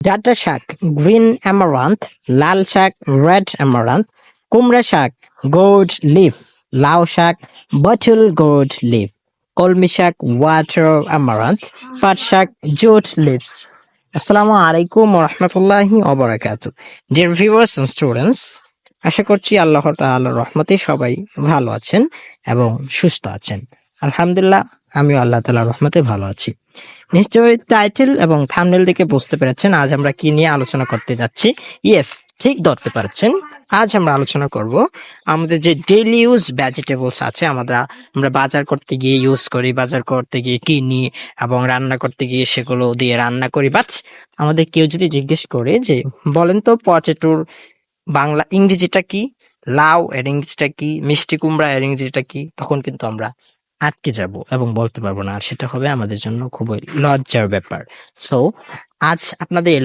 ডাঁটা শাক green amaranth, লাল শাক রেড অ্যামারান্থ, কুমড়া শাক গোল্ড লিফ, লাউ শাক বটল গোল্ড লিফ, কলমি শাক ওয়াটার অ্যামারান্থ, পাট শাক জুট লিভস। আসসালামু আলাইকুম ওয়া রাহমাতুল্লাহি ওয়া বারাকাতুহু। ডিয়ার ভিউয়ার্স এন্ড স্টুডেন্টস, আশা করছি আল্লাহ তাআলার রহমতে সবাই ভালো আছেন এবং সুস্থ আছেন। আলহামদুলিল্লাহ, আমিও আল্লাহ তাআলার রহমতে ভালো আছি। নিশ্চয়ই টাইটেল এবং থাম্বনেল দেখে বুঝতে পেরেছেন আজ আমরা কি নিয়ে আলোচনা করতে যাচ্ছি। ইয়েস, ঠিক ধরতে পারছেন। আজ আমরা আলোচনা করব আমাদের যে ডেইলি ইউজ ভেজিটেবলস আছে, আমরা বাজার করতে গিয়ে ইউজ করি, বাজার করতে গিয়ে কিনি এবং রান্না করতে গিয়ে সেগুলো দিয়ে রান্না করি। বাট আমাদের কেউ যদি জিজ্ঞেস করে যে বলেন তো পটেটোর বাংলা ইংরেজিটা কি, লাউ এর ইংরেজিটা কি, মিষ্টি কুমড়া এর ইংরেজিটা কি, তখন কিন্তু আমরা আটকে যাব এবং বলতে পারবো না, আর সেটা হবে আমাদের জন্য খুবই লজ্জার ব্যাপার। সো আজ আপনাদের